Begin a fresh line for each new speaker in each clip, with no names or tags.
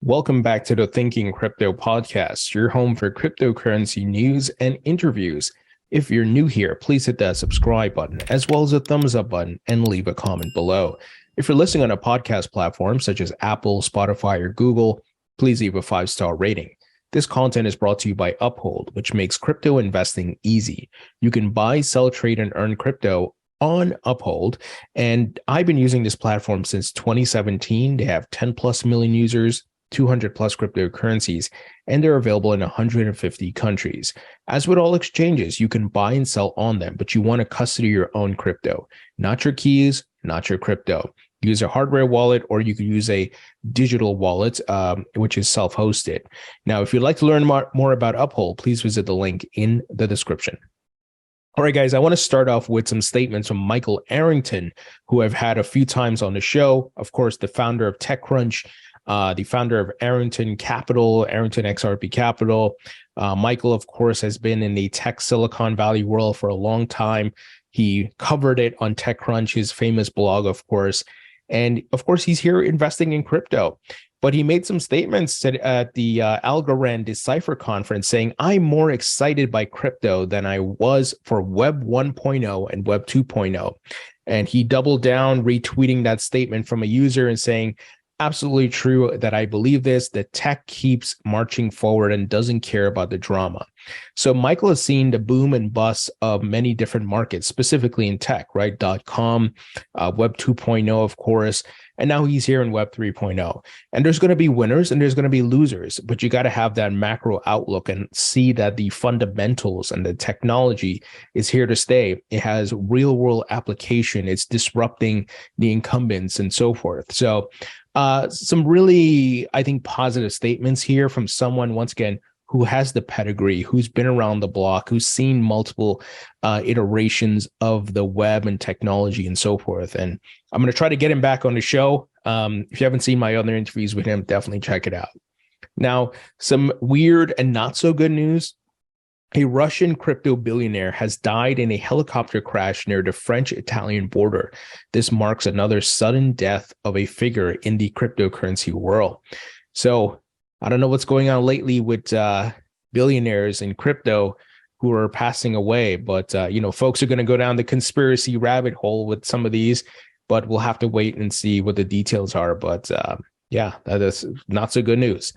Welcome back to the Thinking Crypto podcast, your home for cryptocurrency news and interviews. If you're new here, please hit that subscribe button as well as the thumbs up button and leave a comment below. If you're listening on a podcast platform such as Apple, Spotify, or Google, please leave a 5-star rating. This content is brought to you by Uphold, which makes crypto investing easy. You can buy, sell, trade, and earn crypto on Uphold. And I've been using this platform since 2017. They have 10 plus million users, 200 plus cryptocurrencies, and they're available in 150 countries. As with all exchanges, you can buy and sell on them, but you want to custody your own crypto, not your keys, not your crypto. Use a hardware wallet, or you can use a digital wallet, which is self-hosted. Now, if you'd like to learn more about Uphold, please visit the link in the description. All right, guys, I want to start off with some statements from Michael Arrington, who I've had a few times on the show. Of course, the founder of TechCrunch, the founder of Arrington Capital, Arrington XRP Capital. Michael, of course, has been in the tech Silicon Valley world for a long time. He covered it on TechCrunch, his famous blog, of course. And of course, he's here investing in crypto. But he made some statements at the Algorand Decipher conference saying, I'm more excited by crypto than I was for Web 1.0 and Web 2.0. And he doubled down, retweeting that statement from a user and saying, absolutely true that I believe this. The tech keeps marching forward and doesn't care about the drama. So Michael has seen the boom and bust of many different markets, specifically in tech, right? .com, Web 2.0, of course, and now he's here in Web 3.0. And there's going to be winners and there's going to be losers, but you got to have that macro outlook and see that the fundamentals and the technology is here to stay. It has real world application. It's disrupting the incumbents and so forth. So some really, I think, positive statements here from someone, once again, who has the pedigree, who's been around the block, who's seen multiple iterations of the web and technology and so forth. And I'm going to try to get him back on the show. If you haven't seen my other interviews with him, definitely check it out. Now, some weird and not so good news. A Russian crypto billionaire has died in a helicopter crash near the French-Italian border. This marks another sudden death of a figure in the cryptocurrency world. So I don't know what's going on lately with billionaires in crypto who are passing away, but folks are going to go down the conspiracy rabbit hole with some of these, but we'll have to wait and see what the details are. But yeah, that is not so good news.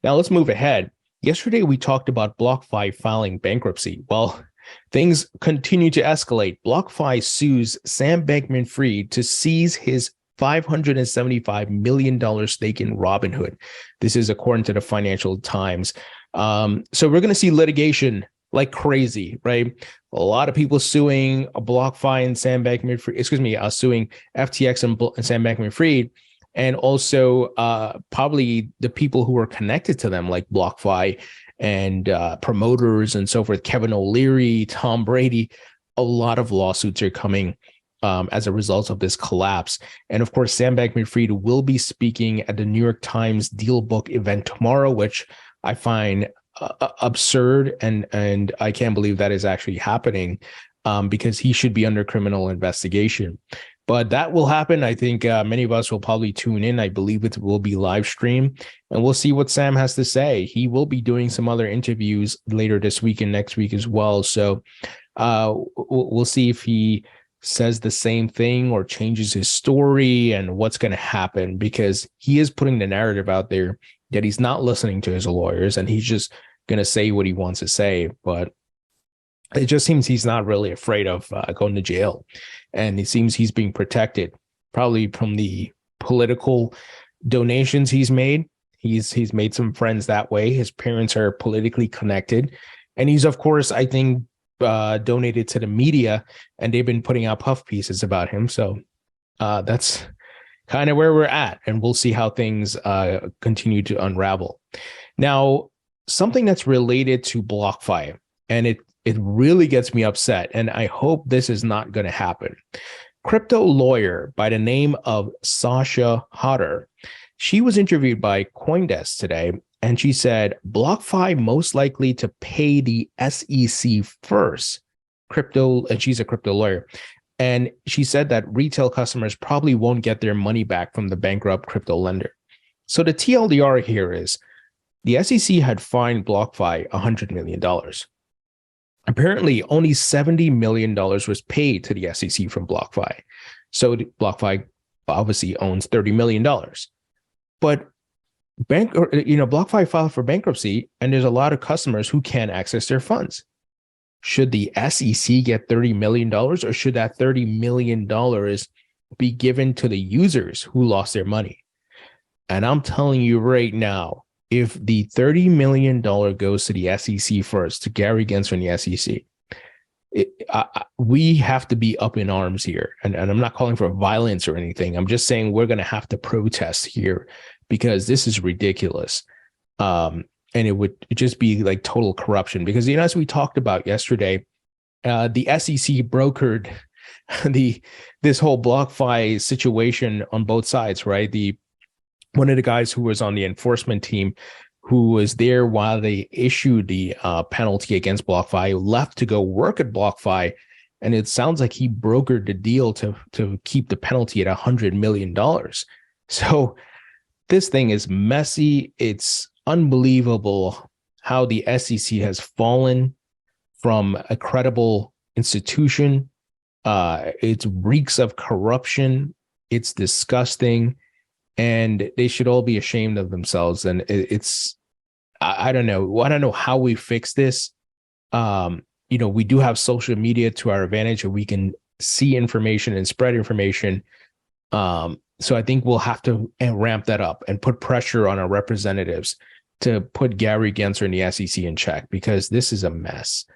Now let's move ahead. Yesterday, we talked about Blockfi filing bankruptcy. Well, things continue to escalate. Blockfi sues Sam Bankman-Fried to seize his $575 million stake in Robinhood. This is according to the Financial Times. So we're going to see litigation like crazy, right? A lot of people suing Blockfi and Sam Bankman-Fried, suing FTX and Sam Bankman-Fried. And also probably the people who are connected to them, like Blockfi and promoters and so forth, Kevin O'Leary, Tom Brady. A lot of lawsuits are coming as a result of this collapse. And of course, Sam Bankman-Fried will be speaking at the New York Times Deal Book event tomorrow, which I find absurd. And I can't believe that is actually happening because he should be under criminal investigation. But that will happen. I think many of us will probably tune in. I believe it will be live stream, and we'll see what Sam has to say. He will be doing some other interviews later this week and next week as well. So we'll see if he says the same thing or changes his story and what's going to happen, because he is putting the narrative out there that he's not listening to his lawyers and he's just going to say what he wants to say. But it just seems he's not really afraid of going to jail. And it seems he's being protected probably from the political donations he's made. He's made some friends that way. His parents are politically connected. And he's, of course, I think, donated to the media, and they've been putting out puff pieces about him. So that's kind of where we're at. And we'll see how things continue to unravel. Now, something that's related to Blockfi, and it really gets me upset, and I hope this is not going to happen. Crypto lawyer by the name of Sasha Hodder, she was interviewed by CoinDesk today, and she said, Blockfi most likely to pay the SEC first. And she's a crypto lawyer. And she said that retail customers probably won't get their money back from the bankrupt crypto lender. So the TLDR here is the SEC had fined BlockFi $100 million. Apparently, only $70 million was paid to the SEC from BlockFi. So BlockFi obviously owns $30 million. But BlockFi filed for bankruptcy, and there's a lot of customers who can't access their funds. Should the SEC get $30 million, or should that $30 million be given to the users who lost their money? And I'm telling you right now, if the $30 million goes to the SEC first, to Gary Gensler and the SEC, we have to be up in arms here. And I'm not calling for violence or anything. I'm just saying we're going to have to protest here because this is ridiculous. And it would just be like total corruption because, as we talked about yesterday, the SEC brokered this whole BlockFi situation on both sides, right? One of the guys who was on the enforcement team who was there while they issued the penalty against BlockFi left to go work at BlockFi. And it sounds like he brokered the deal to keep the penalty at $100 million. So this thing is messy. It's unbelievable how the SEC has fallen from a credible institution. It reeks of corruption. It's disgusting. And they should all be ashamed of themselves. And I don't know. I don't know how we fix this. We do have social media to our advantage, and we can see information and spread information. So I think we'll have to ramp that up and put pressure on our representatives to put Gary Gensler and the SEC in check because this is a mess.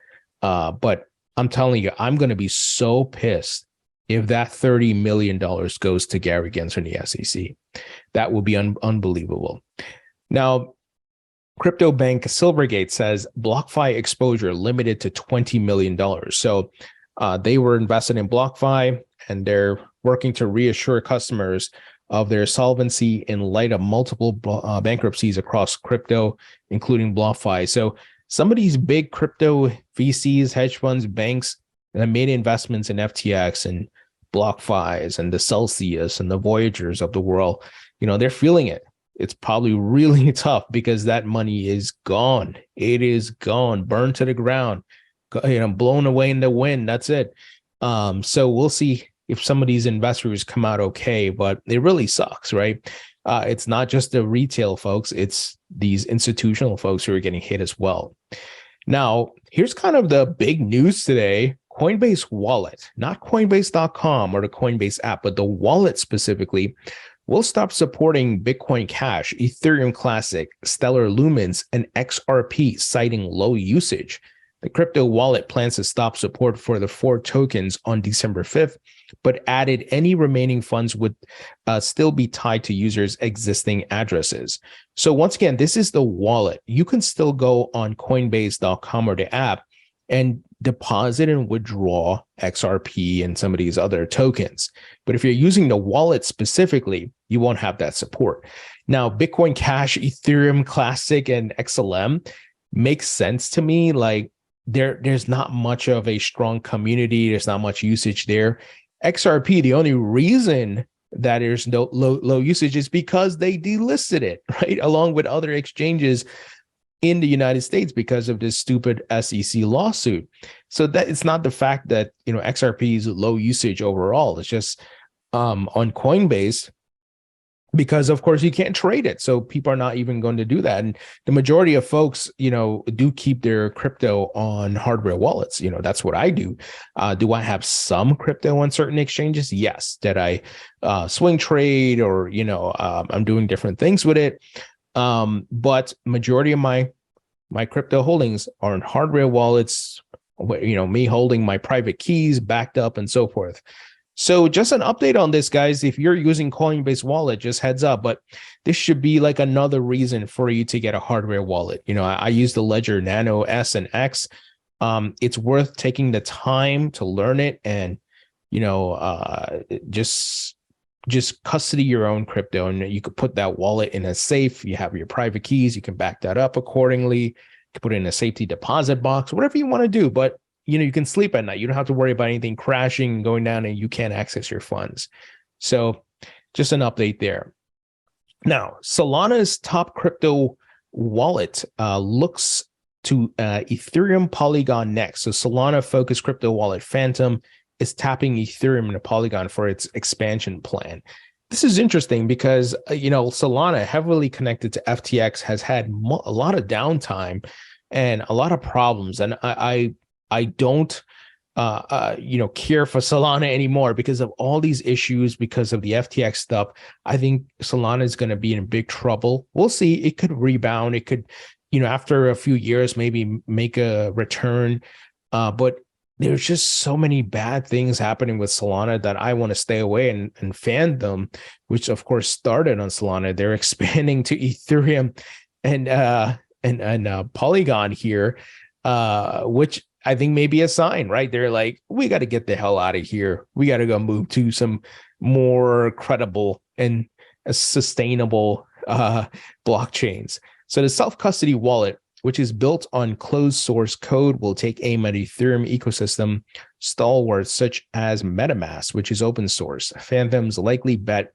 But I'm telling you, I'm going to be so pissed if that $30 million goes to Gary Gensler and the SEC. That will be unbelievable. Now, crypto bank Silvergate says BlockFi exposure limited to $20 million. So they were invested in BlockFi, and they're working to reassure customers of their solvency in light of multiple bankruptcies across crypto, including BlockFi. So some of these big crypto VCs, hedge funds, banks that made investments in FTX and BlockFis and the Celsius and the Voyagers of the world, they're feeling it. It's probably really tough because that money is gone. It is gone, burned to the ground, blown away in the wind. That's it. So we'll see if some of these investors come out okay, but it really sucks, right? It's not just the retail folks, it's these institutional folks who are getting hit as well. Now, here's kind of the big news today. Coinbase Wallet, not Coinbase.com or the Coinbase app, but the wallet specifically, will stop supporting Bitcoin Cash, Ethereum Classic, Stellar Lumens, and XRP, citing low usage. The crypto wallet plans to stop support for the 4 tokens on December 5th, but added any remaining funds would still be tied to users' existing addresses. So once again, this is the wallet. You can still go on Coinbase.com or the app and deposit and withdraw XRP and some of these other tokens. But if you're using the wallet specifically, you won't have that support. Now, Bitcoin Cash, Ethereum Classic, and XLM makes sense to me. Like there's not much of a strong community. There's not much usage there. XRP, the only reason that there's no low usage is because they delisted it, right? Along with other exchanges in the United States because of this stupid SEC lawsuit. So that it's not the fact that, XRP is low usage overall. It's just on Coinbase, because of course you can't trade it. So people are not even going to do that. And the majority of folks, do keep their crypto on hardware wallets. That's what I do. Do I have some crypto on certain exchanges? Yes. That I swing trade or, I'm doing different things with it. But majority of my crypto holdings are in hardware wallets, me holding my private keys backed up and so forth. So just an update on this, guys. If you're using Coinbase Wallet, just heads up, but this should be like another reason for you to get a hardware wallet. I use the Ledger Nano S and X. It's worth taking the time to learn it and, just custody your own crypto, and you could put that wallet in a safe. You have your private keys. You can back that up accordingly. You can put it in a safety deposit box, whatever you want to do. But, you can sleep at night. You don't have to worry about anything crashing and going down and you can't access your funds. So just an update there. Now, Solana's top crypto wallet looks to Ethereum Polygon next. So Solana focused crypto wallet Phantom is tapping Ethereum and Polygon for its expansion plan. This is interesting because Solana, heavily connected to FTX, has had a lot of downtime and a lot of problems, and I don't care for Solana anymore because of all these issues, because of the FTX stuff. I think Solana is going to be in big trouble. We'll see. It could rebound. It could, after a few years, maybe make a return. But there's just so many bad things happening with Solana that I want to stay away and fan them, which of course started on Solana. They're expanding to Ethereum and Polygon here, which I think may be a sign, right? They're like, we got to get the hell out of here. We got to go move to some more credible and sustainable blockchains. So the self-custody wallet, which is built on closed source code, will take aim at Ethereum ecosystem stalwarts such as MetaMask, which is open source. Phantom's likely bet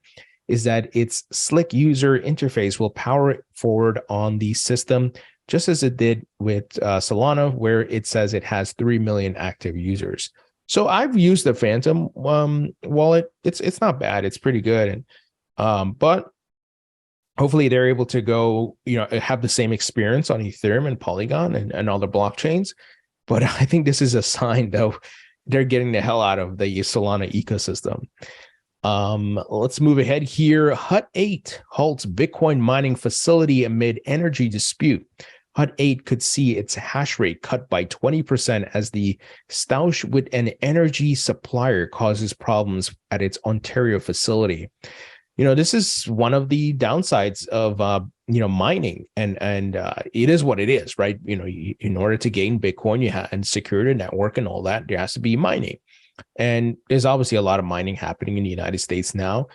is that its slick user interface will power it forward on the system, just as it did with Solana, where it says it has 3 million active users. So I've used the Phantom wallet. It's not bad. It's pretty good. And but hopefully they're able to go, have the same experience on Ethereum and Polygon and other blockchains. But I think this is a sign, though, they're getting the hell out of the Solana ecosystem. Let's move ahead here. Hut 8 halts Bitcoin mining facility amid energy dispute. Hut 8 could see its hash rate cut by 20% as the stoush with an energy supplier causes problems at its Ontario facility. This is one of the downsides of mining, and it is what it is, right? In order to gain Bitcoin, and secure the network and all that, there has to be mining. And there's obviously a lot of mining happening in the United States now,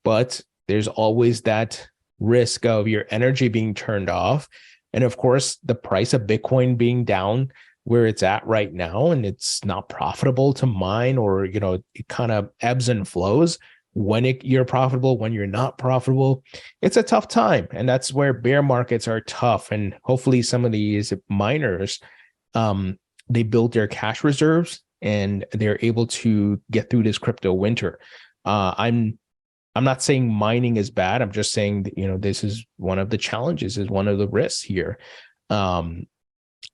but there's always that risk of your energy being turned off. And of course, the price of Bitcoin being down where it's at right now, and it's not profitable to mine, or, it kind of ebbs and flows when you're profitable, when you're not profitable. It's a tough time. And that's where bear markets are tough. And hopefully some of these miners, they build their cash reserves and they're able to get through this crypto winter. I'm not saying mining is bad. I'm just saying that, this is one of the challenges, is one of the risks here. And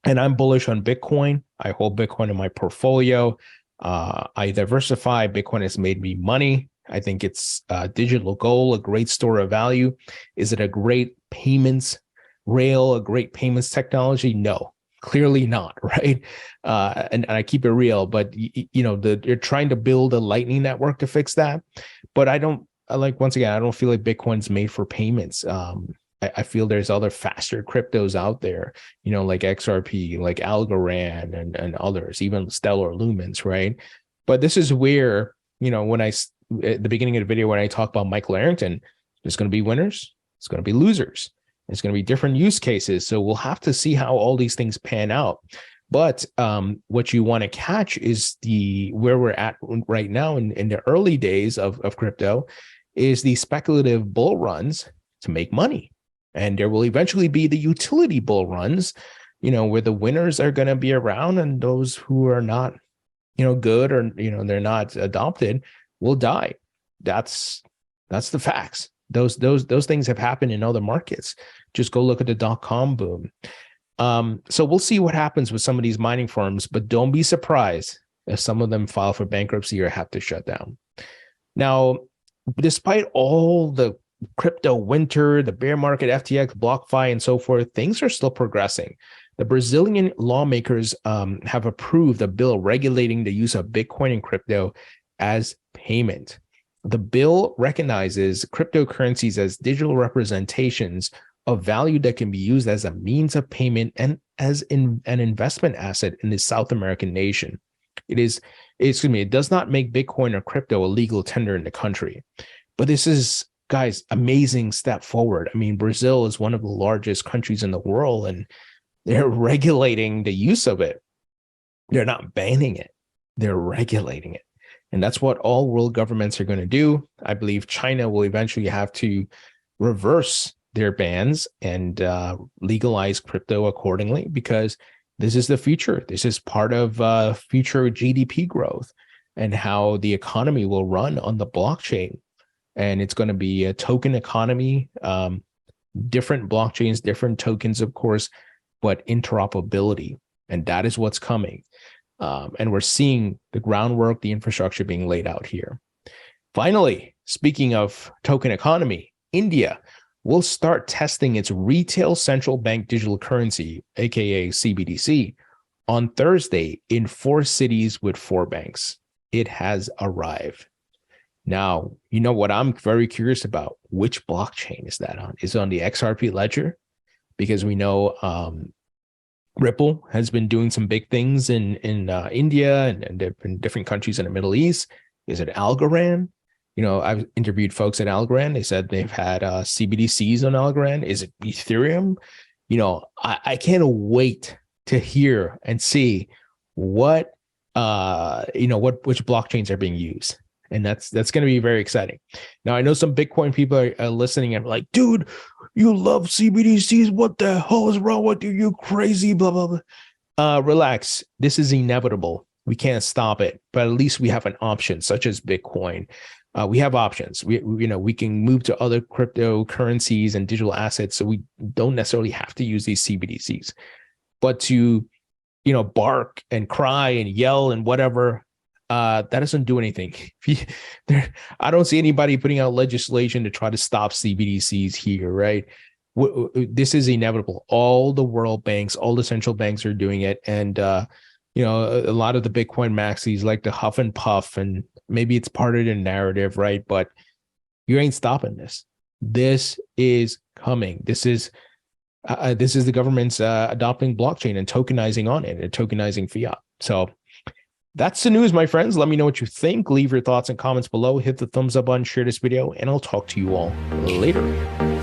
I'm bullish on Bitcoin. I hold Bitcoin in my portfolio. I diversify. Bitcoin has made me money. I think it's digital gold, a great store of value. Is it a great payments rail, a great payments technology? No, clearly not, right? And I keep it real, but you're trying to build a Lightning network to fix that. But once again, I don't feel like Bitcoin's made for payments. I feel there's other faster cryptos out there, like XRP, like Algorand and others, even Stellar Lumens, right? But this is where, when at the beginning of the video, when I talk about Michael Arrington, there's going to be winners, it's going to be losers. There's going to be different use cases. So we'll have to see how all these things pan out. But what you want to catch is where we're at right now in the early days of crypto is the speculative bull runs to make money. And there will eventually be the utility bull runs, where the winners are going to be around and those who are not, good, or, they're not adopted, will die. That's the facts. Those things have happened in other markets. Just go look at the .com boom. So we'll see what happens with some of these mining firms, but don't be surprised if some of them file for bankruptcy or have to shut down. Now, despite all the crypto winter, the bear market, FTX, Blockfi, and so forth, things are still progressing. The Brazilian lawmakers have approved a bill regulating the use of Bitcoin and crypto as payment. The bill recognizes cryptocurrencies as digital representations of value that can be used as a means of payment and as an investment asset in the South American nation. It does not make Bitcoin or crypto a legal tender in the country. But this is, guys, amazing step forward. I mean, Brazil is one of the largest countries in the world, and they're regulating the use of it. They're not banning it. They're regulating it. And that's what all world governments are going to do. I believe China will eventually have to reverse their bans and legalize crypto accordingly, because this is the future. This is part of future GDP growth and how the economy will run on the blockchain. And it's going to be a token economy, different blockchains, different tokens, of course, but interoperability. And that is what's coming. And we're seeing the groundwork, the infrastructure being laid out here. Finally, speaking of token economy, India will start testing its retail central bank digital currency, aka CBDC, on Thursday in 4 cities with 4 banks. It has arrived. Now, you know what I'm very curious about? Which blockchain is that on? Is it on the XRP ledger? Because we know Ripple has been doing some big things in India and different countries in the Middle East. Is it Algorand? You know, I've interviewed folks at Algorand. They said they've had CBDCs on Algorand. Is it Ethereum? You know, I can't wait to hear and see what which blockchains are being used. And that's going to be very exciting. Now, I know some Bitcoin people are listening and like, dude, you love CBDCs. What the hell is wrong with you? You crazy, blah, blah, blah. Relax. This is inevitable. We can't stop it, but at least we have an option, such as Bitcoin. We have options. We can move to other cryptocurrencies and digital assets, so we don't necessarily have to use these CBDCs. But to, bark and cry and yell and whatever, that doesn't do anything. I don't see anybody putting out legislation to try to stop CBDCs here, right? This is inevitable. All the world banks, all the central banks are doing it, and a lot of the Bitcoin maxis like to huff and puff, and maybe it's part of the narrative, right? But you ain't stopping this. This is coming. This is the government's adopting blockchain and tokenizing on it and tokenizing fiat. So that's the news, my friends. Let me know what you think. Leave your thoughts and comments below. Hit the thumbs up button, share this video, and I'll talk to you all later.